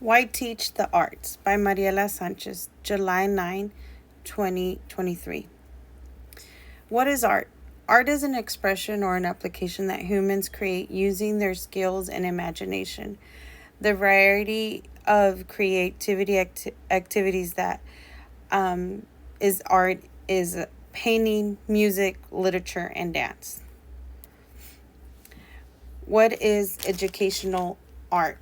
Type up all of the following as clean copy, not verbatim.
Why Teach the Arts by Mariela Sanchez, July 9, 2023. What is art? Art is an expression or an application that humans create using their skills and imagination. The variety of creativity activities that is art is painting, music, literature, and dance. What is educational art?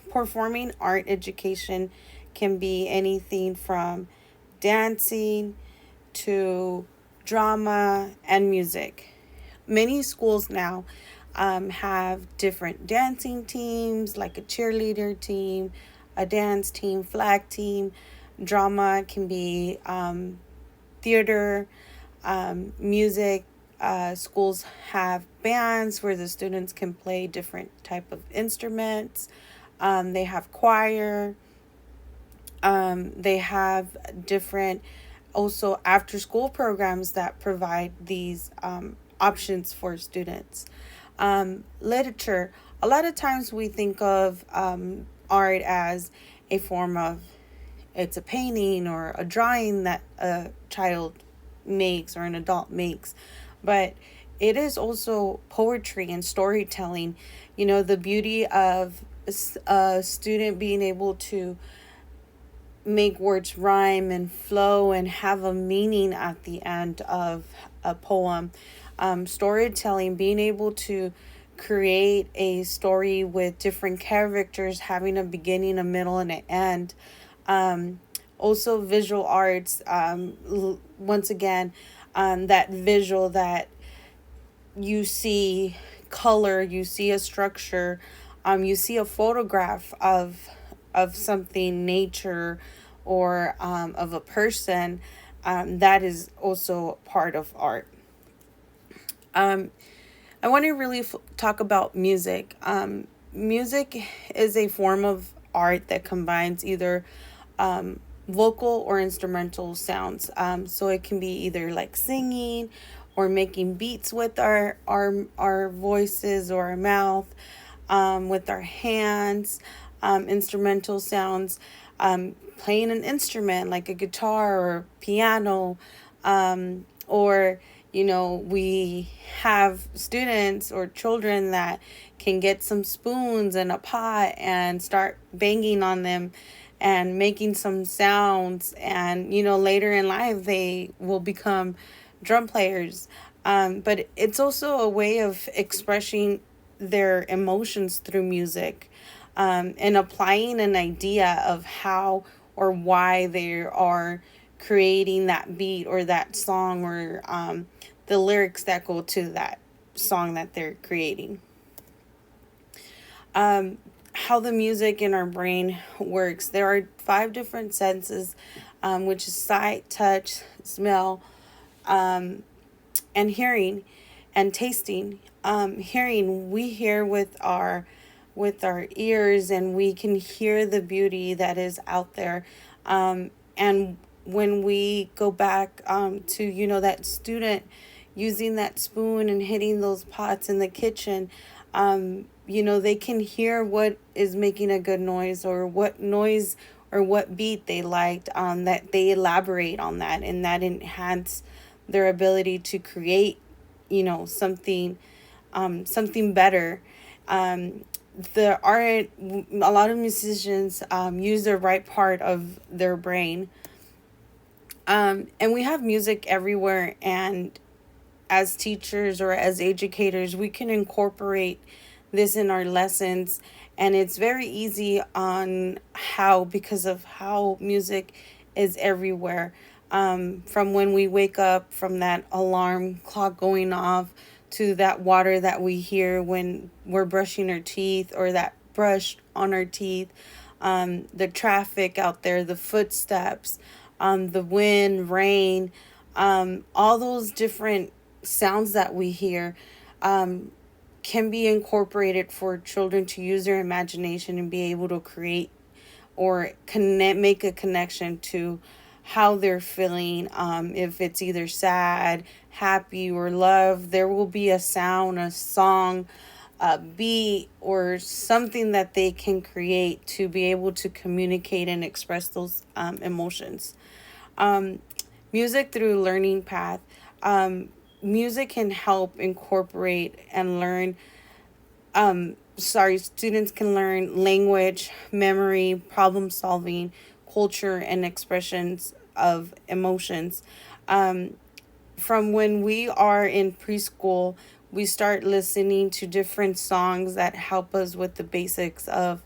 Performing art education can be anything from dancing to drama and music. Many schools now have different dancing teams, like a cheerleader team, a dance team, flag team. Drama can be theater, music. Schools have bands where the students can play different type of instruments. They have choir. They have different also after school programs that provide these options for students. Literature. A lot of times we think of art as a form of it's a painting or a drawing that a child makes or an adult makes, but it is also poetry and storytelling. The beauty of a student being able to make words rhyme and flow and have a meaning at the end of a poem. Storytelling, being able to create a story with different characters having a beginning, a middle, and an end. Also, visual arts, once again, that visual that you see color, you see a structure, you see a photograph of something, nature, or of a person, that is also part of art. I want to really talk about music. Music is a form of art that combines either vocal or instrumental sounds. So it can be either like singing or making beats with our voices or our mouth, with our hands, instrumental sounds, playing an instrument like a guitar or piano, or we have students or children that can get some spoons and a pot and start banging on them and making some sounds, and later in life they will become drum players. But it's also a way of expressing their emotions through music, and applying an idea of how or why they are creating that beat or that song, or the lyrics that go to that song that they're creating. How the music in our brain works. There are 5 different senses, which is sight, touch, smell, and hearing, and tasting. Hearing, we hear with our ears, and we can hear the beauty that is out there. And when we go back to that student using that spoon and hitting those pots in the kitchen, they can hear what is making a good noise, or what noise or what beat they liked, that they elaborate on that, and that enhance their ability to create something better. The art, a lot of musicians use the right part of their brain, and we have music everywhere, and as teachers or as educators, we can incorporate this in our lessons. And it's very easy on how, because of how music is everywhere. From when we wake up, from that alarm clock going off, to that water that we hear when we're brushing our teeth, or that brush on our teeth, the traffic out there, the footsteps, the wind, rain, all those different sounds that we hear, can be incorporated for children to use their imagination and be able to create or make a connection to how they're feeling. If it's either sad, happy, or love, there will be a sound, a song beat or something that they can create to be able to communicate and express those emotions. Um, Music through learning path. Music can help incorporate and learn. Students can learn language, memory, problem solving, culture, and expressions of emotions. Um, from when we are in preschool, we start listening to different songs that help us with the basics of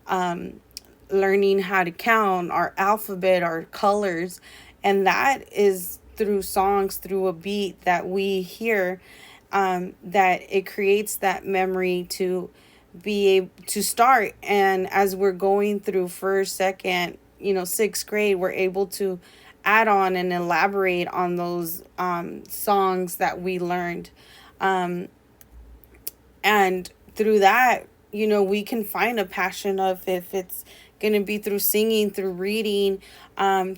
um, learning how to count, our alphabet, our colors. And that is through songs, through a beat that we hear, that it creates that memory to be able to start. And as we're going through first, second, sixth grade, we're able to add on and elaborate on those songs that we learned. Um, and through that, we can find a passion of, if it's going to be through singing, through reading,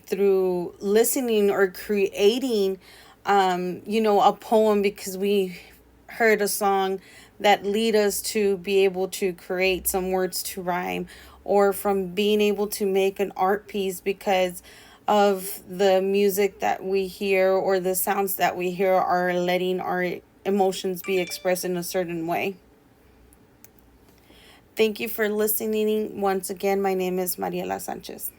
through listening, or creating, a poem because we heard a song that lead us to be able to create some words to rhyme, or from being able to make an art piece because of the music that we hear, or the sounds that we hear are letting our emotions be expressed in a certain way. Thank you for listening. Once again, my name is Mariela Sanchez.